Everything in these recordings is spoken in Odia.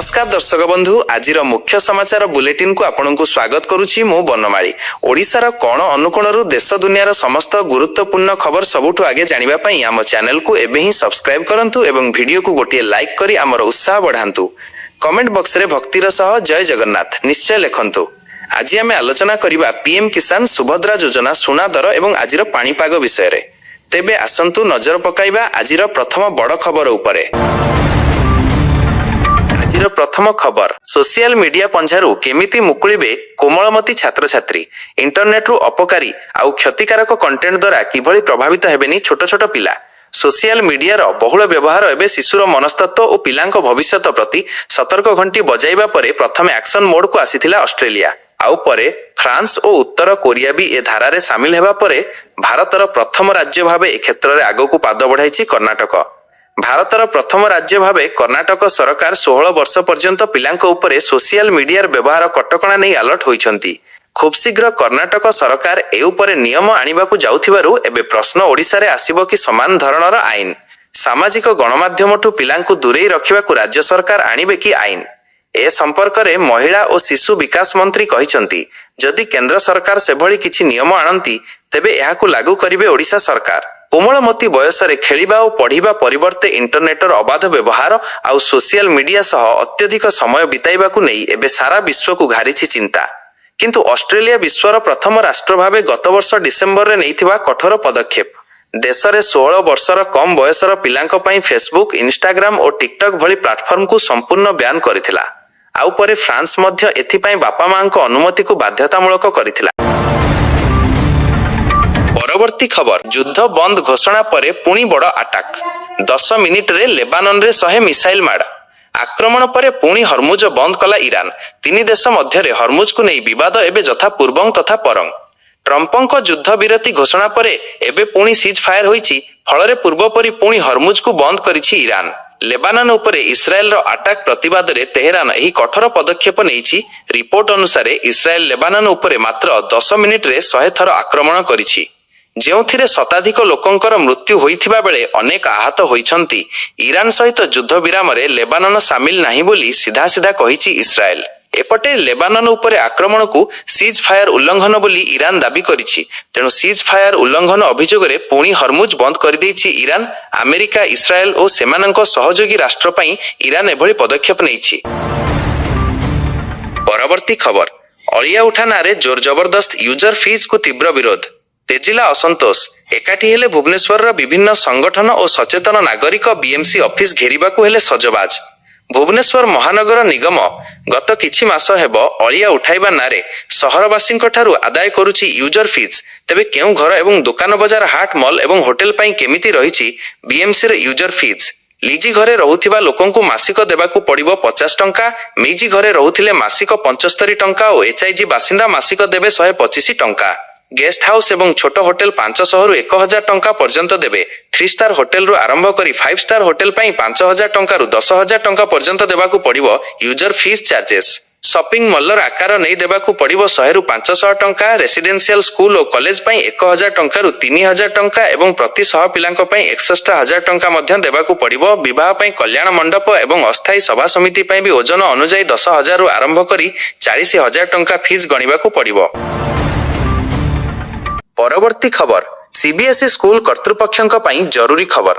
नमस्कार दर्शक बंधु आज मुख्य समाचार बुलेटिन को आपनको स्वागत करुछि मु बनमाली। ओडिशार कोण अनुकोणरू देश दुनियार समस्त गुरुत्वपूर्ण खबर सबुठु आगे जानिबा पई आम चैनल को एबे ही सब्सक्राइब करंतु एवं वीडियो को गोटे लाइक करी आमर उत्साह बढ़ांतु। कमेंट बॉक्स रे भक्तिर सह जय जगन्नाथ निश्चय लिखंतु। आज आमे आलोचना करिबा पीएम किसान सुभद्रा योजना सुना दर एवं आजिर पाणीपाग विषय रे। तेबे आसंतु नजर पकाइबा आजिर प्रथम बड़ खबर उपरे। आजिर प्रथम खबर सोशल मीडिया पंझारू केमिति मुकुलिबे कोमलमती छात्र छात्री। इंटरनेट रु अपकारी आउ क्षतिकारक कंटेंट द्वारा किभली प्रभावित हेबेनी छोट छोट पिला। सोशल मीडिया रो बहुल व्यवहार एबे शिशुर मनस्तत्व और पिलांक भविष्यत प्रति सतर्क घंटी बजाइबा परे प्रथम एक्शन मोड को आसीथिला ऑस्ट्रेलिया। आउ परे फ्रांस और उत्तर कोरिया भी ए धारा सामिल हेबा परे भारतर प्रथम राज्य भावे ए क्षेत्र में आगो को पाद बढ़ाई कर्णाटक। भारतर प्रथम राज्य भावे कर्णाटक सरकार 16 वर्ष पर्यंत पिलांक उपरे सोशल मीडिया व्यवहार कटकणा नहीं अलर्ट होइछंती। खूब शीघ्र कर्णाटक सरकार ए उपरे नियम आनिबाकू जाउथिबारु एबे प्रश्न ओडिसा रे आसीबो कि समान धरणर आईन। सामाजिक गणमाध्यमठू पिलांकू दूरेई रखिबाकू राज्य सरकार आनिबे कि आईन। ए संपर्क रे महिला और शिशु विकास मंत्री कहिसंती जदि केंद्र सरकार सेभली किछि नियम आनंती तेबे एहाकू लागू करिवे ओडिसा सरकार। कोमलमती बयस रे खेलिबा और पढ़िबा परिवर्ते इंटरनेटर अबाध व्यवहार आउ सोशल मीडिया सह अत्यधिक समय बिताइबाकू नहीं एबे सारा विश्व को घारिछि चिंता। किंतु ऑस्ट्रेलिया विश्वर प्रथम राष्ट्र भावे गत वर्ष डिसेंबर रे नैथिबा कठोर पदक्षेप देश रे 16 वर्षर कम बयसर पिलांक पई फेसबुक, इंस्टाग्राम और टिकटॉक भली प्लेटफॉर्म को संपूर्ण बैन करिथिला। आउ परे फ्रांस मध्य एथिपाई बापा मांको अनुमति को बाध्यतामूलक करिथिला। परवर्ती खबर युद्ध बंद घोषणा परे पुणी बड़ अटैक। 10 मिनिट रे लेबानन रे 100 मिसाइल माड़। आक्रमण परे पुणी हरमुज बंद कला ईरान। तीन देश मध्य रे हरमुज को नहीं विवाद एबे जथा पूर्वं तथा परं। ट्रम्पंक युद्ध विरति घोषणा परे एबे पुणी सीज फायर होईची। फलरे पूर्व परी पुणी हरमुज को बंद करिछि ईरान। लेबानन उपरे इस्राएल रो अटैक प्रतिवाद रे तेहरान एही कठोर पदक्षेप नेइछि। रिपोर्ट अनुसार इस्राएल लेबानन उपरे मात्र 10 मिनिट रे 100 थर आक्रमण करिछि, जेउथिरे शताधिक लोकंकर मृत्यु होइथिबा बेले अनेक आहत होइछंती। ईरान सहित युद्ध विराम रे लेबानन सामिल नाही बोली सीधा सीधा कहिछि इस्राएल। एपटे लेबानन उपरे आक्रमण को सीज फायर उल्लंघन बोली ईरान दाबी करिछि। तेणु सीज फायर उल्लंघन अभियोग रे पुणी हरमुज बंद कर देछि ईरान। अमेरिका, इस्राएल और सेमानंक सहयोगी राष्ट्र पई ईरान एभली पदक्षेप नेइछि। परवर्ती खबर अलिया उठाना रे जोर जबरदस्त यूजर फीस को तीव्र विरोध। तेजिला असंतोष। एकाठी हेले भुवनेश्वर विभिन्न संगठन और सचेतन नागरिक बीएमसी ऑफिस घेरिबाकू हेले सजबाज। भुवनेश्वर महानगर निगम गत किछि मास हेब अलिया उठाइबा नारे सहरवासी ठारू आदाय करुछि यूजर फीस। तेबे केउ घर एवं दुकान बजार, हाट, मॉल एवं होटेल पई केमिति रहिछि बीएमसी रे यूजर फीस। लिजी घरे रहुथिबा लोकंकु मासिक देबाकू पड़िबो 50 टंका। मेजी घरे रहुथिले मासिक 75 टंका और एचआईजी बासिंदा मासिक देबे 125 टंका। गेस्ट हाउस एवं छोट होटेल 500 रु 1000 टंका पर्यंत देबे। 3 स्टार होटेल रु आरंभ करी 5 स्टार होटेल पई 5000 टंका रु 10000 टंका पर्यंत देबाकू पड़िबो यूजर फीस चार्जेस। शॉपिंग मॉलर आकार नहीं देबाकू पड़िबो 100 रु 500 टंका। रेसिडेंशियल स्कूल और कॉलेज पई 1000 टंका रु 3000 टंका एवं प्रति 100 पिलांक पई 61000 टंका मध्य देबाकू पड़िबो। विवाह पई कल्याण मंडप एवं अस्थायी सभा समिति पई भी ओजन अनुसार 10000 रु आरंभ करी 40000 टंका फीस गणिबाकू पड़िबो। परवर्ती खबर सीबीएसई स्कूल कर्तृपक्षों पई जरूरी खबर।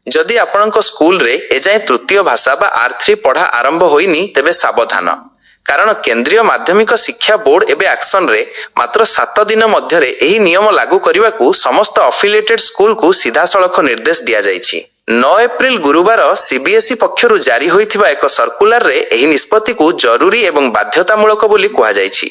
जदि आपणक स्कूल रे एजाए तृतीय भाषा बा R3 पढ़ा आरंभ होइनी तेबे सावधान। कारण केंद्रीय माध्यमिक शिक्षा बोर्ड एबे एक्शन रे मात्र 7 दिन मध्य रे एही नियम लागू करिवाकू समस्त अफिलिएटेड स्कूल को सीधा सड़क निर्देश दिया जाइछि। 9 एप्रिल गुरुवार सीबीएसई पक्षरु जारी होइथिबा एक सर्कुलर रे एही निष्पत्ति को जरूरी एवं बाध्यतामूलक बोली कुहा जाइछि।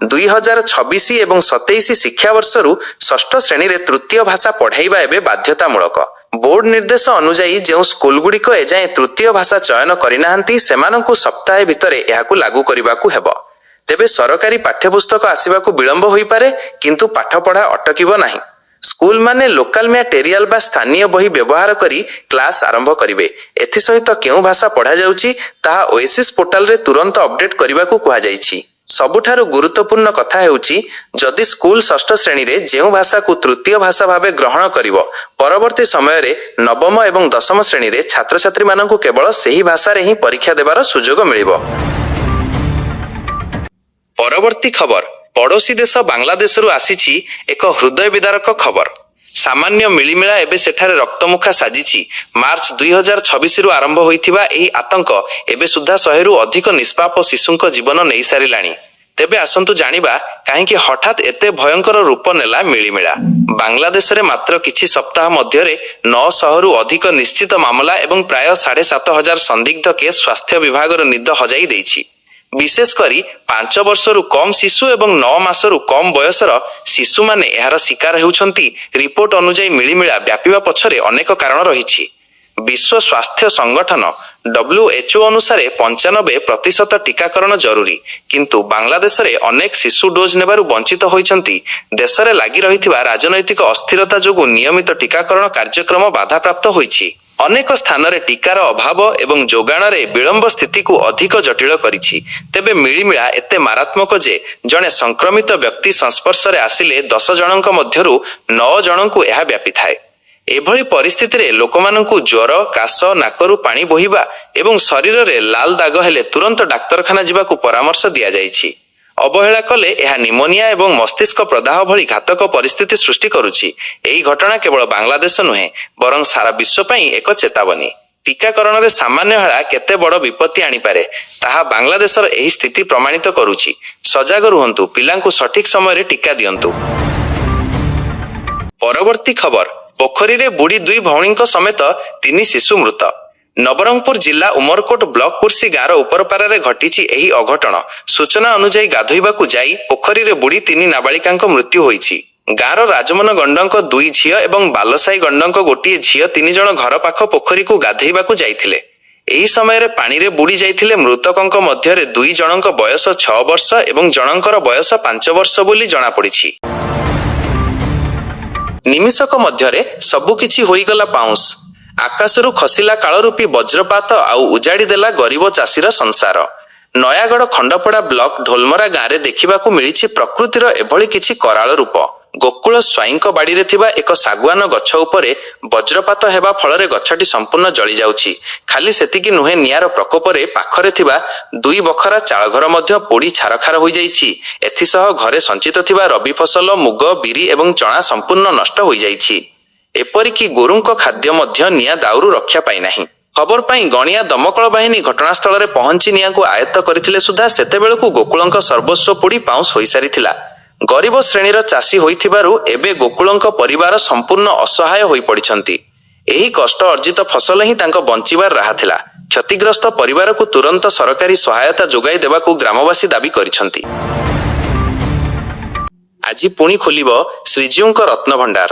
2026 एवं 27 शिक्षा वर्षरु षष्ठ श्रेणी रे तृतीय भाषा पढ़ाइबा एबे बाध्यतामूलक। बोर्ड निर्देश अनुसार जो स्कूल गुड़िक एजाए तृतीय भाषा चयन करिनाहांती सेमानंकु सप्ताहे भितरे एहाकू लागू करिबाकू हेबो। तेबे सरकारी पाठ्यपुस्तक आसिबाकू विलंब होई पारे, किंतु पाठपढ़ा अटकिबो नाही। स्कूल माने लोकल मटेरियल बा स्थानीय बही व्यवहार करी क्लास आरंभ करिवे। एथि सहित केउ भाषा पढ़ा जाउची ताहा ओएसिस पोर्टल रे तुरंत अपडेट करिबाकू कुहा जाइछि। ସବୁଠାରୁ ଗୁରୁତ୍ୱପୂର୍ଣ୍ଣ କଥା ହେଉଛି ଯଦି ସ୍କୁଲ ଷଷ୍ଠ ଶ୍ରେଣୀରେ ଯେଉଁ ଭାଷାକୁ ତୃତୀୟ ଭାଷା ଭାବେ ଗ୍ରହଣ କରିବ, ପରବର୍ତ୍ତୀ ସମୟରେ ନବମ ଏବଂ ଦଶମ ଶ୍ରେଣୀରେ ଛାତ୍ରଛାତ୍ରୀମାନଙ୍କୁ କେବଳ ସେହି ଭାଷାରେ ହିଁ ପରୀକ୍ଷା ଦେବାର ସୁଯୋଗ ମିଳିବ। ପରବର୍ତ୍ତୀ ଖବର, ପଡ଼ୋଶୀ ଦେଶ ବାଂଲାଦେଶରୁ ଆସିଛି ଏକ ହୃଦୟ ବିଦାରକ ଖବର। ସାମାନ୍ୟ ମିଳିମିଳା ଏବେ ସେଠାରେ ରକ୍ତମୁଖା ସାଜିଛି। ମାର୍ଚ୍ଚ 2026ରୁ ଆରମ୍ଭ ହୋଇଥିବା ଏହି ଆତଙ୍କ ଏବେ ସୁଦ୍ଧା 100ରୁ ଅଧିକ ନିଷ୍ପାପ ଶିଶୁଙ୍କ ଜୀବନ ନେଇସାରିଲାଣି। ତେବେ ଆସନ୍ତୁ ଜାଣିବା କାହିଁକି ହଠାତ୍ ଏତେ ଭୟଙ୍କର ରୂପ ନେଲା ମିଳିମିଳା। ବାଂଲାଦେଶରେ ମାତ୍ର କିଛି ସପ୍ତାହ ମଧ୍ୟରେ 900ରୁ ଅଧିକ ନିଶ୍ଚିତ ମାମଲା ଏବଂ ପ୍ରାୟ 7,500 ସନ୍ଦିଗ୍ଧ କେସ୍ ସ୍ୱାସ୍ଥ୍ୟ ବ୍ୟାପାର ନିଦ ହଜାଇ ଦେଇଛି। ବିଶେଷ କରି 5 ବର୍ଷରୁ କମ୍ ଶିଶୁ ଏବଂ 9 ମାସରୁ କମ୍ ବୟସର ଶିଶୁମାନେ ଏହାର ଶିକାର ହେଉଛନ୍ତି। ରିପୋର୍ଟ ଅନୁଯାୟୀ ମିଳିମିଳା ବ୍ୟାପିବା ପଛରେ ଅନେକ କାରଣ ରହିଛି। ବିଶ୍ୱ ସ୍ୱାସ୍ଥ୍ୟ ସଂଗଠନ WHO ଅନୁସାରେ 95% ଟିକାକରଣ ଜରୁରୀ, କିନ୍ତୁ ବାଂଲାଦେଶରେ ଅନେକ ଶିଶୁ ଡୋଜ୍ ନେବାରୁ ବଞ୍ଚିତ ହୋଇଛନ୍ତି। ଦେଶରେ ଲାଗି ରହିଥିବା ରାଜନୈତିକ ଅସ୍ଥିରତା ଯୋଗୁଁ ନିୟମିତ ଟିକାକରଣ କାର୍ଯ୍ୟକ୍ରମ ବାଧାପ୍ରାପ୍ତ ହୋଇଛି। ଅନେକ ସ୍ଥାନରେ ଟିକାର ଅଭାବ ଏବଂ ଯୋଗାଣରେ ବିଳମ୍ବ ସ୍ଥିତିକୁ ଅଧିକ ଜଟିଳ କରିଛି। ତେବେ ମିଳିମିଳା ଏତେ ମାରାତ୍ମକ ଯେ ଜଣେ ସଂକ୍ରମିତ ବ୍ୟକ୍ତି ସଂସ୍ପର୍ଶରେ ଆସିଲେ 10 ଜଣଙ୍କ ମଧ୍ୟରୁ 9 ଜଣଙ୍କୁ ଏହା ବ୍ୟାପିଥାଏ। ଏଭଳି ପରିସ୍ଥିତିରେ ଲୋକମାନଙ୍କୁ ଜ୍ୱର, କାଶ, ନାକରୁ ପାଣି ବୋହିବା ଏବଂ ଶରୀରରେ ଲାଲ ଦାଗ ହେଲେ ତୁରନ୍ତ ଡାକ୍ତରଖାନା ଯିବାକୁ ପରାମର୍ଶ ଦିଆଯାଇଛି। ଅବହେଳା କଲେ ଏହା ନିମୋନିଆ ଏବଂ ମସ୍ତିଷ୍କ ପ୍ରଦାହ ଭଳି ଘାତକ ପରିସ୍ଥିତି ସୃଷ୍ଟି କରୁଛି। ଏହି ଘଟଣା କେବଳ ବାଂଲାଦେଶ ନୁହେଁ, ବରଂ ସାରା ବିଶ୍ୱ ପାଇଁ ଏକ ଚେତାବନୀ। ଟିକାକରଣରେ ସାମାନ୍ୟ ହେଳା କେତେ ବଡ଼ ବିପତ୍ତି ଆଣିପାରେ, ତାହା ବାଂଲାଦେଶର ଏହି ସ୍ଥିତି ପ୍ରମାଣିତ କରୁଛି। ସଜାଗ ରୁହନ୍ତୁ, ପିଲାଙ୍କୁ ସଠିକ୍ ସମୟରେ ଟିକା ଦିଅନ୍ତୁ। ପରବର୍ତ୍ତୀ ଖବର, ପୋଖରୀରେ ବୁଡ଼ି 2 ଭଉଣୀଙ୍କ ସମେତ 3 ଶିଶୁ ମୃତ। ନବରଙ୍ଗପୁର ଜିଲ୍ଲା ଉମରକୋଟ ବ୍ଲକ କୁର୍ସି ଗାଁର ଉପରପାରାରେ ଘଟିଛି ଏହି ଅଘଟଣ। ସୂଚନା ଅନୁଯାୟୀ ଗାଧୋଇବାକୁ ଯାଇ ପୋଖରୀରେ ବୁଡ଼ି 3 ନାବାଳିକାଙ୍କ ମୃତ୍ୟୁ ହୋଇଛି। ଗାଁର ରାଜମନ ଗଣ୍ଡଙ୍କ 2 ଝିଅ ଏବଂ ବାଲସାଇ ଗଣ୍ଡଙ୍କ ଗୋଟିଏ ଝିଅ 3 ଜଣ ଘର ପାଖ ପୋଖରୀକୁ ଗାଧୋଇବାକୁ ଯାଇଥିଲେ। ଏହି ସମୟରେ ପାଣିରେ ବୁଡ଼ି ଯାଇଥିଲେ। ମୃତକଙ୍କ ମଧ୍ୟରେ 2 ଜଣଙ୍କ ବୟସ 6 ବର୍ଷ ଏବଂ ଜଣଙ୍କର ବୟସ 5 ବର୍ଷ ବୋଲି ଜଣାପଡ଼ିଛି। ନିମିଷକ ମଧ୍ୟରେ ସବୁକିଛି ହୋଇଗଲା ପାଉଁଶ। ଆକାଶରୁ ଖସିଲା କାଳରୂପୀ ବଜ୍ରପାତ ଆଉ ଉଜାଡ଼ି ଦେଲା ଗରିବ ଚାଷୀର ସଂସାର। ନୟାଗଡ଼ ଖଣ୍ଡପଡ଼ା ବ୍ଲକ ଢୋଲମରା ଗାଁରେ ଦେଖିବାକୁ ମିଳିଛି ପ୍ରକୃତିର ଏଭଳି କିଛି କରାଳ ରୂପ। ଗୋକୁଳ ସ୍ୱାଇଁଙ୍କ ବାଡ଼ିରେ ଥିବା ଏକ ଶାଗୁଆନ ଗଛ ଉପରେ ବଜ୍ରପାତ ହେବା ଫଳରେ ଗଛଟି ସମ୍ପୂର୍ଣ୍ଣ ଜଳିଯାଉଛି। ଖାଲି ସେତିକି ନୁହେଁ, ନିଆଁର ପ୍ରକୋପରେ ପାଖରେ ଥିବା 2 ବଖରା ଚାଳଘର ମଧ୍ୟ ପୋଡ଼ି ଛାରଖାର ହୋଇଯାଇଛି। ଏଥିସହ ଘରେ ସଞ୍ଚିତ ଥିବା ରବି ଫସଲ ମୁଗ, ବିରି ଏବଂ ଚଣା ସମ୍ପୂର୍ଣ୍ଣ ନଷ୍ଟ ହୋଇଯାଇଛି। ଏପରିକି ଗୋରୁଙ୍କ ଖାଦ୍ୟ ମଧ୍ୟ ନିଆଁ ଦାଉରୁ ରକ୍ଷା ପାଇନାହିଁ। ଖବର ପାଇଁ ଗଣିଆ ଦମକଳ ବାହିନୀ ଘଟଣାସ୍ଥଳରେ ପହଞ୍ଚି ନିଆଁକୁ ଆୟତ୍ତ କରିଥିଲେ ସୁଦ୍ଧା ସେତେବେଳକୁ ଗୋକୁଳଙ୍କ ସର୍ବସ୍ୱ ପୋଡ଼ି ପାଉଁଶ ହୋଇସାରିଥିଲା। ଗରିବ ଶ୍ରେଣୀର ଚାଷୀ ହୋଇଥିବାରୁ ଏବେ ଗୋକୁଳଙ୍କ ପରିବାର ସମ୍ପୂର୍ଣ୍ଣ ଅସହାୟ ହୋଇପଡ଼ିଛନ୍ତି। ଏହି କଷ୍ଟ ଅର୍ଜିତ ଫସଲ ହିଁ ତାଙ୍କ ବଞ୍ଚିବାର ରାହା ଥିଲା। କ୍ଷତିଗ୍ରସ୍ତ ପରିବାରକୁ ତୁରନ୍ତ ସରକାରୀ ସହାୟତା ଯୋଗାଇ ଦେବାକୁ ଗ୍ରାମବାସୀ ଦାବି କରିଛନ୍ତି। ଆଜି ପୁଣି ଖୋଲିବ ଶ୍ରୀଜୀଉଙ୍କ ରତ୍ନଭଣ୍ଡାର।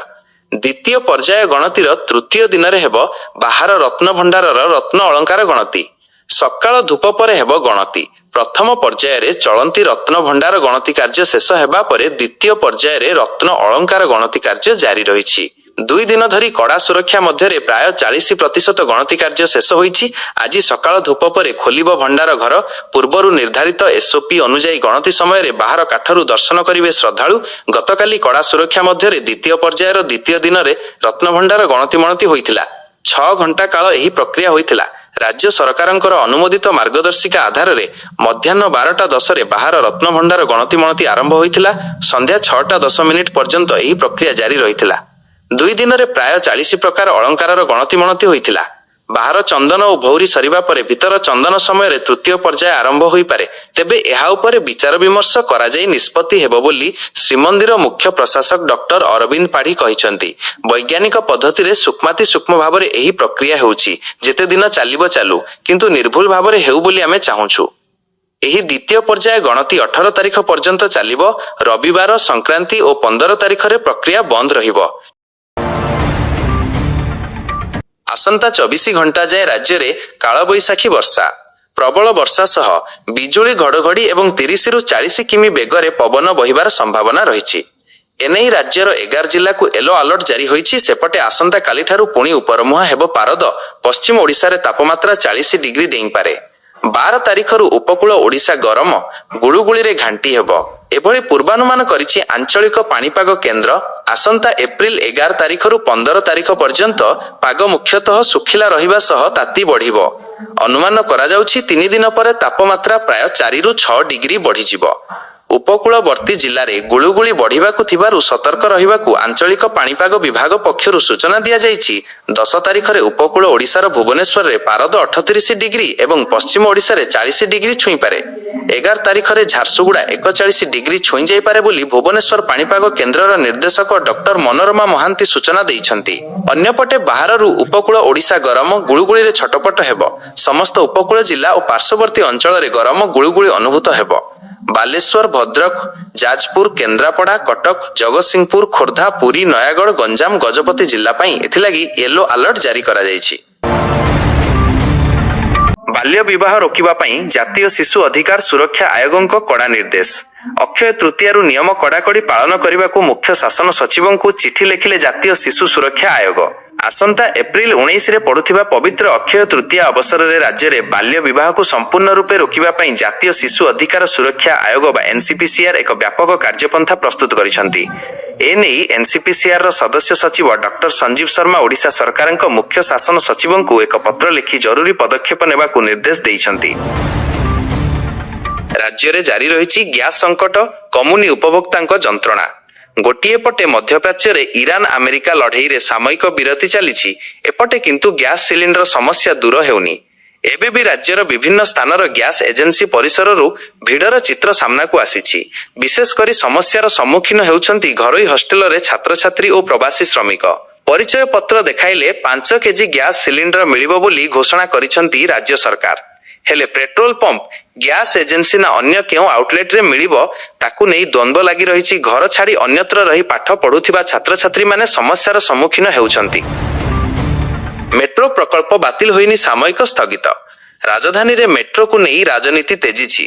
ଦ୍ୱିତୀୟ ପର୍ଯ୍ୟାୟ ଗଣତିର ତୃତୀୟ ଦିନରେ ହେବ ବାହାର ରତ୍ନଭଣ୍ଡାରର ରତ୍ନ ଅଳଙ୍କାର ଗଣତି। ସକାଳ ଧୂପ ପରେ ହେବ ଗଣତି। ପ୍ରଥମ ପର୍ଯ୍ୟାୟରେ ଚଳନ୍ତି ରତ୍ନଭଣ୍ଡାର ଗଣତି କାର୍ଯ୍ୟ ଶେଷ ହେବା ପରେ ଦ୍ୱିତୀୟ ପର୍ଯ୍ୟାୟରେ ରତ୍ନ ଅଳଙ୍କାର ଗଣତି କାର୍ଯ୍ୟ ଜାରି ରହିଛି। 2 ଦିନ ଧରି କଡ଼ା ସୁରକ୍ଷା ମଧ୍ୟରେ ପ୍ରାୟ 40% ଗଣତି କାର୍ଯ୍ୟ ଶେଷ ହୋଇଛି। ଆଜି ସକାଳ ଧୂପ ପରେ ଖୋଲିବ ଭଣ୍ଡାର ଘର। ପୂର୍ବରୁ ନିର୍ଦ୍ଧାରିତ SOP ଅନୁଯାୟୀ ଗଣତି ସମୟରେ ବାହାର କାଠରୁ ଦର୍ଶନ କରିବେ ଶ୍ରଦ୍ଧାଳୁ। ଗତକାଲି କଡ଼ା ସୁରକ୍ଷା ମଧ୍ୟରେ ଦ୍ୱିତୀୟ ପର୍ଯ୍ୟାୟର ଦ୍ୱିତୀୟ ଦିନରେ ରତ୍ନଭଣ୍ଡାର ଗଣତି ହୋଇଥିଲା। 6 ଘଣ୍ଟା କାଳ ଏହି ପ୍ରକ୍ରିୟା ହୋଇଥିଲା। ରାଜ୍ୟ ସରକାରଙ୍କର ଅନୁମୋଦିତ ମାର୍ଗଦର୍ଶିକା ଆଧାରରେ ମଧ୍ୟାହ୍ନ 12:10ରେ ବାହାର ରତ୍ନଭଣ୍ଡାର ଗଣତି ଆରମ୍ଭ ହୋଇଥିଲା। ସନ୍ଧ୍ୟା 6:10 ପର୍ଯ୍ୟନ୍ତ ଏହି ପ୍ରକ୍ରିୟା ଜାରି ରହିଥିଲା। 2 ଦିନରେ ପ୍ରାୟ 40 ପ୍ରକାର ଅଳଙ୍କାରର ଗଣତି ହୋଇଥିଲା। ବାହାର ଚନ୍ଦନ ଓ ଭୌରୀ ସରିବା ପରେ ଭିତର ଚନ୍ଦନ ସମୟରେ ତୃତୀୟ ପର୍ଯ୍ୟାୟ ଆରମ୍ଭ ହୋଇପାରେ। ତେବେ ଏହା ଉପରେ ବିଚାର ବିମର୍ଶ କରାଯାଇ ନିଷ୍ପତ୍ତି ହେବ ବୋଲି ଶ୍ରୀମନ୍ଦିର ମୁଖ୍ୟ ପ୍ରଶାସକ ଡକ୍ଟର ଅରବିନ୍ଦ ପାଢ଼ୀ କହିଛନ୍ତି। ବୈଜ୍ଞାନିକ ପଦ୍ଧତିରେ ସୂକ୍ଷ୍ମ ଭାବରେ ଏହି ପ୍ରକ୍ରିୟା ହେଉଛି। ଯେତେ ଦିନ ଚାଲିବ ଚାଲୁ, କିନ୍ତୁ ନିର୍ଭୁଲ ଭାବରେ ହେଉ ବୋଲି ଆମେ ଚାହୁଁଛୁ। ଏହି ଦ୍ୱିତୀୟ ପର୍ଯ୍ୟାୟ ଗଣତି 18 ତାରିଖ ପର୍ଯ୍ୟନ୍ତ ଚାଲିବ। ରବିବାର, ସଂକ୍ରାନ୍ତି ଓ 15 ତାରିଖରେ ପ୍ରକ୍ରିୟା ବନ୍ଦ ରହିବ। ଆସନ୍ତା 24 ଘଣ୍ଟା ଯାଏଁ ରାଜ୍ୟରେ କାଳବୈଶାଖୀ ବର୍ଷା। ପ୍ରବଳ ବର୍ଷା ସହ ବିଜୁଳି ଘଡ଼ଘଡ଼ି ଏବଂ 30ରୁ 40 କିମି ବେଗରେ ପବନ ବହିବାର ସମ୍ଭାବନା ରହିଛି। ଏନେଇ ରାଜ୍ୟର 11 ଜିଲ୍ଲାକୁ ୟେଲୋ ଆଲର୍ଟ ଜାରି ହୋଇଛି। ସେପଟେ ଆସନ୍ତାକାଲିଠାରୁ ପୁଣି ଉପରମୁହାଁ ହେବ ପାରଦ। ପଶ୍ଚିମ ଓଡ଼ିଶାରେ ତାପମାତ୍ରା 40 ଡିଗ୍ରୀ ଡେଇଁପାରେ। 12 ତାରିଖରୁ ଉପକୂଳ ଓଡ଼ିଶା ଗରମ ଗୁଳୁଗୁଳିରେ ଘାଣ୍ଟି ହେବ ଏଭଳି ପୂର୍ବାନୁମାନ କରିଛି ଆଞ୍ଚଳିକ ପାଣିପାଗ କେନ୍ଦ୍ର। ଆସନ୍ତା ଏପ୍ରିଲ 11 ତାରିଖରୁ 15 ତାରିଖ ପର୍ଯ୍ୟନ୍ତ ପାଗ ମୁଖ୍ୟତଃ ଶୁଖିଲା ରହିବା ସହ ତାତି ବଢ଼ିବ। ଅନୁମାନ କରାଯାଉଛି 3 ଦିନ ପରେ ତାପମାତ୍ରା ପ୍ରାୟ 4 ରୁ 6 ଡିଗ୍ରୀ ବଢ଼ିଯିବ। ଉପକୂଳବର୍ତ୍ତୀ ଜିଲ୍ଲାରେ ଗୁଳୁଗୁଳି ବଢ଼ିବାକୁ ଥିବାରୁ ସତର୍କ ରହିବାକୁ ଆଞ୍ଚଳିକ ପାଣିପାଗ ବିଭାଗ ପକ୍ଷରୁ ସୂଚନା ଦିଆଯାଇଛି। 10 ତାରିଖରେ ଉପକୂଳ ଓଡ଼ିଶାର ଭୁବନେଶ୍ୱରରେ ପାରଦ 38 ଡିଗ୍ରୀ ଏବଂ ପଶ୍ଚିମ ଓଡ଼ିଶାରେ 40 ଡିଗ୍ରୀ ଛୁଇଁପାରେ। 11 ତାରିଖରେ ଝାରସୁଗୁଡ଼ା 41 ଡିଗ୍ରୀ ଛୁଇଁ ଯାଇପାରେ ବୋଲି ଭୁବନେଶ୍ୱର ପାଣିପାଗ କେନ୍ଦ୍ରର ନିର୍ଦ୍ଦେଶକ ଡକ୍ଟର ମନୋରମା ମହାନ୍ତି ସୂଚନା ଦେଇଛନ୍ତି। ଅନ୍ୟପଟେ ବାହାରରୁ ଉପକୂଳ ଓଡ଼ିଶା ଗରମ ଗୁଳୁଗୁଳିରେ ଛଟପଟ ହେବ। ସମସ୍ତ ଉପକୂଳ ଜିଲ୍ଲା ଓ ପାର୍ଶ୍ୱବର୍ତ୍ତୀ ଅଞ୍ଚଳରେ ଗରମ ଗୁଳୁଗୁଳି ଅନୁଭୂତ ହେବ। ବାଲେଶ୍ୱର, ଭଦ୍ରକ, ଯାଜପୁର, କେନ୍ଦ୍ରାପଡ଼ା, କଟକ, ଜଗତସିଂହପୁର, ଖୋର୍ଦ୍ଧା, ପୁରୀ, ନୟାଗଡ଼, ଗଞ୍ଜାମ, ଗଜପତି ଜିଲ୍ଲା ପାଇଁ ଏଥିଲାଗି ୟେଲୋ ଆଲର୍ଟ ଜାରି କରାଯାଇଛି। ବାଲ୍ୟ ବିବାହ ରୋକିବା ପାଇଁ ଜାତୀୟ ଶିଶୁ ଅଧିକାର ସୁରକ୍ଷା ଆୟୋଗଙ୍କ କଡ଼ା ନିର୍ଦ୍ଦେଶ। ଅକ୍ଷୟ ତୃତୀୟାରୁ ନିୟମ କଡ଼ାକଡ଼ି ପାଳନ କରିବାକୁ ମୁଖ୍ୟ ଶାସନ ସଚିବଙ୍କୁ ଚିଠି ଲେଖିଲେ ଜାତୀୟ ଶିଶୁ ସୁରକ୍ଷା ଆୟୋଗ। ଆସନ୍ତା ଏପ୍ରିଲ 19ରେ ପଡୁଥିବା ପବିତ୍ର ଅକ୍ଷୟ ତୃତୀୟା ଅବସରରେ ରାଜ୍ୟରେ ବାଲ୍ୟ ବିବାହକୁ ସମ୍ପୂର୍ଣ୍ଣ ରୂପେ ରୋକିବା ପାଇଁ ଜାତୀୟ ଶିଶୁ ଅଧିକାର ସୁରକ୍ଷା ଆୟୋଗ ବା ଏନସିପିସିଆର ଏକ ବ୍ୟାପକ କାର୍ଯ୍ୟପନ୍ଥା ପ୍ରସ୍ତୁତ କରିଛନ୍ତି। ଏନେଇ ଏନସିପିସିଆରର ସଦସ୍ୟ ସଚିବ ଡକ୍ଟର ସଞ୍ଜୀବ ଶର୍ମା ଓଡ଼ିଶା ସରକାରଙ୍କ ମୁଖ୍ୟ ଶାସନ ସଚିବଙ୍କୁ ଏକ ପତ୍ର ଲେଖି ଜରୁରୀ ପଦକ୍ଷେପ ନେବାକୁ ନିର୍ଦ୍ଦେଶ ଦେଇଛନ୍ତି। ରାଜ୍ୟରେ ଜାରି ରହିଛି ଗ୍ୟାସ୍ ସଙ୍କଟ, କମୁନି ଉପଭୋକ୍ତାଙ୍କ ଯନ୍ତ୍ରଣା। ଗୋଟିଏ ପଟେ ମଧ୍ୟପ୍ରାଚ୍ୟରେ ଇରାନ ଆମେରିକା ଲଢ଼େଇରେ ସାମୟିକ ବିରତି ଚାଲିଛି, ଏପଟେ କିନ୍ତୁ ଗ୍ୟାସ୍ ସିଲିଣ୍ଡର ସମସ୍ୟା ଦୂର ହେଉନି। ଏବେ ବି ରାଜ୍ୟର ବିଭିନ୍ନ ସ୍ଥାନର ଗ୍ୟାସ୍ ଏଜେନ୍ସି ପରିସରରୁ ଭିଡର ଚିତ୍ର ସାମ୍ନାକୁ ଆସିଛି। ବିଶେଷ କରି ସମସ୍ୟାର ସମ୍ମୁଖୀନ ହେଉଛନ୍ତି ଘରୋଇ ହଷ୍ଟେଲରେ ଛାତ୍ରଛାତ୍ରୀ ଓ ପ୍ରବାସୀ ଶ୍ରମିକ। ପରିଚୟ ପତ୍ର ଦେଖାଇଲେ 5 କେଜି ଗ୍ୟାସ୍ ସିଲିଣ୍ଡର ମିଳିବ ବୋଲି ଘୋଷଣା କରିଛନ୍ତି ରାଜ୍ୟ ସରକାର। ହେଲେ ପେଟ୍ରୋଲ ପମ୍ପ, ଗ୍ୟାସ୍ ଏଜେନ୍ସି ନା ଅନ୍ୟ କେଉଁ ଆଉଟଲେଟରେ ମିଳିବ ତାକୁ ନେଇ ଦ୍ୱନ୍ଦ୍ୱ ଲାଗି ରହିଛି। ଘର ଛାଡ଼ି ଅନ୍ୟତ୍ର ରହି ପାଠ ପଢୁଥିବା ଛାତ୍ରଛାତ୍ରୀମାନେ ସମସ୍ୟାର ସମ୍ମୁଖୀନ ହେଉଛନ୍ତି। ମେଟ୍ରୋ ପ୍ରକଳ୍ପ ବାତିଲ ହୋଇନି, ସାମୟିକ ସ୍ଥଗିତ। ରାଜଧାନୀରେ ମେଟ୍ରୋକୁ ନେଇ ରାଜନୀତି ତେଜିଛି।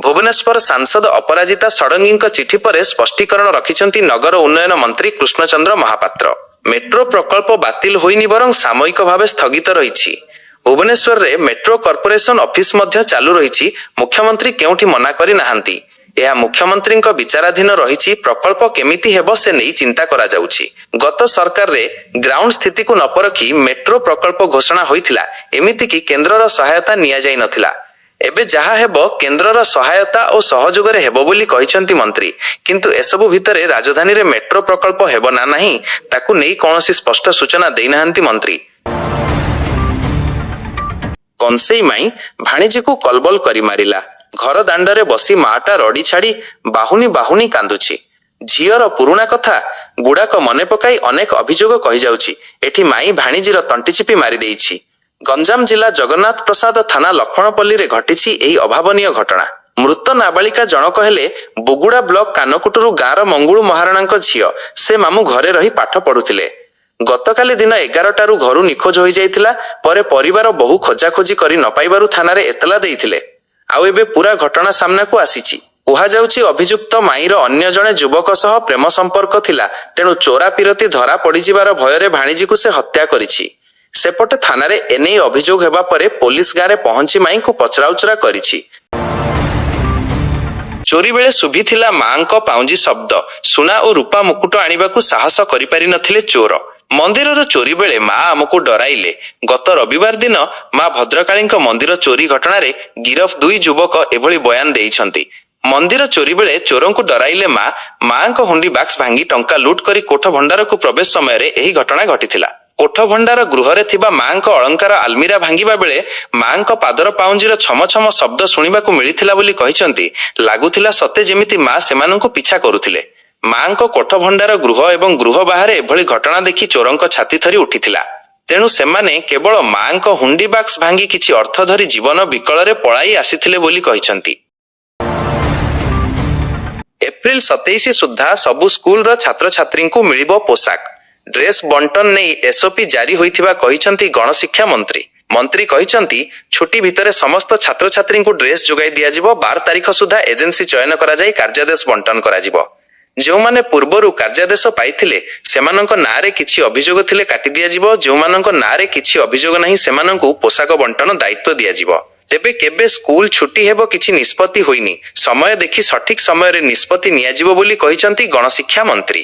ଭୁବନେଶ୍ୱର ସାଂସଦ ଅପରାଜିତା ଷଡ଼ଙ୍ଗୀଙ୍କ ଚିଠି ପରେ ସ୍ପଷ୍ଟୀକରଣ ରଖିଛନ୍ତି ନଗର ଉନ୍ନୟନ ମନ୍ତ୍ରୀ କୃଷ୍ଣଚନ୍ଦ୍ର ମହାପାତ୍ର। ମେଟ୍ରୋ ପ୍ରକଳ୍ପ ବାତିଲ ହୋଇନି, ବରଂ ସାମୟିକ ଭାବେ ସ୍ଥଗିତ ରହିଛି। ଭୁବନେଶ୍ୱରରେ ମେଟ୍ରୋ କର୍ପୋରେସନ ଅଫିସ ମଧ୍ୟ ଚାଲୁ ରହିଛି। ମୁଖ୍ୟମନ୍ତ୍ରୀ କେଉଁଠି ମନା କରି ନାହାନ୍ତି। ଏହା ମୁଖ୍ୟମନ୍ତ୍ରୀଙ୍କ ବିଚାରାଧୀନ ରହିଛି। ପ୍ରକଳ୍ପ କେମିତି ହେବ ସେ ନେଇ ଚିନ୍ତା କରାଯାଉଛି। ଗତ ସରକାରରେ ଗ୍ରାଉଣ୍ଡ ସ୍ଥିତିକୁ ନ ପରଖି ମେଟ୍ରୋ ପ୍ରକଳ୍ପ ଘୋଷଣା ହୋଇଥିଲା। ଏମିତିକି କେନ୍ଦ୍ରର ସହାୟତା ନିଆଯାଇ ନଥିଲା। ଏବେ ଯାହା ହେବ କେନ୍ଦ୍ରର ସହାୟତା ଓ ସହଯୋଗରେ ହେବ ବୋଲି କହିଛନ୍ତି ମନ୍ତ୍ରୀ। କିନ୍ତୁ ଏସବୁ ଭିତରେ ରାଜଧାନୀରେ ମେଟ୍ରୋ ପ୍ରକଳ୍ପ ହେବ ନା ନାହିଁ ତାକୁ ନେଇ କୌଣସି ସ୍ପଷ୍ଟ ସୂଚନା ଦେଇନାହାନ୍ତି ମନ୍ତ୍ରୀ। କଂସେଇ ମାଇଁ ଭାଣିଜୀକୁ କଲବଲ କରି ମାରିଲା। ଘର ଦାଣ୍ଡରେ ବସି ମାଟା ରଡ଼ି ଛାଡ଼ି ବାହୁନି ବାହୁନି କାନ୍ଦୁଛି। ଝିଅର ପୁରୁଣା କଥା ଗୁଡ଼ାକ ମନେ ପକାଇ ଅନେକ ଅଭିଯୋଗ କହିଯାଉଛି। ଏଠି ମାଇଁ ଭାଣିଜୀର ତଣ୍ଟି ଚିପି ମାରିଦେଇଛି। ଗଞ୍ଜାମ ଜିଲ୍ଲା ଜଗନ୍ନାଥ ପ୍ରସାଦ ଥାନା ଲକ୍ଷ୍ମଣପଲ୍ଲୀରେ ଘଟିଛି ଏହି ଅଭାବନୀୟ ଘଟଣା। ମୃତ ନାବାଳିକା ଜଣକ ହେଲେ ବୁଗୁଡ଼ା ବ୍ଲକ କାନକୁଟରୁ ଗାଁର ମଙ୍ଗୁଳୁ ମହାରଣାଙ୍କ ଝିଅ। ସେ ମାମୁଁ ଘରେ ରହି ପାଠ ପଢୁଥିଲେ। ଗତକାଲି ଦିନ 11ଟାରୁ ଘରୁ ନିଖୋଜ ହୋଇଯାଇଥିଲା। ପରେ ପରିବାର ବହୁ ଖୋଜାଖୋଜି କରି ନ ପାଇବାରୁ ଥାନାରେ ଏତଲା ଦେଇଥିଲେ। ଆଉ ଏବେ ପୁରା ଘଟଣା ସାମ୍ନାକୁ ଆସିଛି। କୁହାଯାଉଛି ଅଭିଯୁକ୍ତ ମାଇଁର ଅନ୍ୟ ଜଣେ ଯୁବକ ସହ ପ୍ରେମ ସମ୍ପର୍କ ଥିଲା। ତେଣୁ ଚୋରା ପିରତି ଧରା ପଡ଼ିଯିବାର ଭୟରେ ଭାଣିଜୀକୁ ସେ ହତ୍ୟା କରିଛି। ସେପଟେ ଥାନାରେ ଏନେଇ ଅଭିଯୋଗ ହେବା ପରେ ପୋଲିସ ଗାଁରେ ପହଞ୍ଚି ମାଇଁକୁ ପଚରାଉଚରା କରିଛି। ଚୋରି ବେଳେ ଶୁଭିଥିଲା ମାଙ୍କ ପାଉଁଜି ଶବ୍ଦ। ସୁନା ଓ ରୂପା ମୁକୁଟ ଆଣିବାକୁ ସାହସ କରିପାରି ନଥିଲେ ଚୋର। ମନ୍ଦିରର ଚୋରି ବେଳେ ମା ଆମକୁ ଡରାଇଲେ। ଗତ ରବିବାର ଦିନ ମା ଭଦ୍ରକାଳୀଙ୍କ ମନ୍ଦିର ଚୋରି ଘଟଣାରେ ଗିରଫ 2 ଯୁବକ ଏଭଳି ବୟାନ ଦେଇଛନ୍ତି। ମନ୍ଦିର ଚୋରି ବେଳେ ଚୋରଙ୍କୁ ଡରାଇଲେ ମାଙ୍କ ହୁଣ୍ଡି ବାକ୍ସ ଭାଙ୍ଗି ଟଙ୍କା ଲୁଟ କରି କୋଠ ଭଣ୍ଡାରକୁ ପ୍ରବେଶ ସମୟରେ ଏହି ଘଟଣା ଘଟିଥିଲା। କୋଠ ଭଣ୍ଡାର ଗୃହରେ ଥିବା ମାଙ୍କ ଅଳଙ୍କାର ଆଲମିରା ଭାଙ୍ଗିବା ବେଳେ ମାଙ୍କ ପାଦର ପାଉଁଜିର ଛମ ଛମ ଶବ୍ଦ ଶୁଣିବାକୁ ମିଳିଥିଲା ବୋଲି କହିଛନ୍ତି। ଲାଗୁଥିଲା ସତେ ଯେମିତି ମା ସେମାନଙ୍କୁ ପିଛା କରୁଥିଲେ। ମାଙ୍କ କୋଠ ଭଣ୍ଡାର ଗୃହ ଏବଂ ଗୃହ ବାହାରେ ଏଭଳି ଘଟଣା ଦେଖି ଚୋରଙ୍କ ଛାତି ଥରି ଉଠିଥିଲା। ତେଣୁ ସେମାନେ କେବଳ ମାଙ୍କ ହୁଣ୍ଡି ବାକ୍ସ ଭାଙ୍ଗି କିଛି ଅର୍ଥ ଧରି ଜୀବନ ବିକଳରେ ପଳାଇ ଆସିଥିଲେ ବୋଲି କହିଛନ୍ତି। ଏପ୍ରିଲ 27 ସୁଦ୍ଧା ସବୁ ସ୍କୁଲର ଛାତ୍ରଛାତ୍ରୀଙ୍କୁ ମିଳିବ ପୋଷାକ। ଡ୍ରେସ୍ ବଣ୍ଟନ ନେଇ ଏସ୍ଓପି ଜାରି ହୋଇଥିବା କହିଛନ୍ତି ଗଣଶିକ୍ଷା ମନ୍ତ୍ରୀ। ମନ୍ତ୍ରୀ କହିଛନ୍ତି ଛୁଟି ଭିତରେ ସମସ୍ତ ଛାତ୍ରଛାତ୍ରୀଙ୍କୁ ଡ୍ରେସ୍ ଯୋଗାଇ ଦିଆଯିବ। 12 ତାରିଖ ସୁଦ୍ଧା ଏଜେନ୍ସି ଚୟନ କରାଯାଇ କାର୍ଯ୍ୟାଦେଶ ବଣ୍ଟନ କରାଯିବ। ଯେଉଁମାନେ ପୂର୍ବରୁ କାର୍ଯ୍ୟାଦେଶ ପାଇଥିଲେ ସେମାନଙ୍କ ନାଁରେ କିଛି ଅଭିଯୋଗ ଥିଲେ କାଟି ଦିଆଯିବ। ଯେଉଁମାନଙ୍କ ନାଁରେ କିଛି ଅଭିଯୋଗ ନାହିଁ ସେମାନଙ୍କୁ ପୋଷାକ ବଣ୍ଟନ ଦାୟିତ୍ୱ ଦିଆଯିବ। ତେବେ କେବେ ସ୍କୁଲ ଛୁଟି ହେବ କିଛି ନିଷ୍ପତ୍ତି ହୋଇନି। ସମୟ ଦେଖି ସଠିକ୍ ସମୟରେ ନିଷ୍ପତ୍ତି ନିଆଯିବ ବୋଲି କହିଛନ୍ତି ଗଣଶିକ୍ଷା ମନ୍ତ୍ରୀ।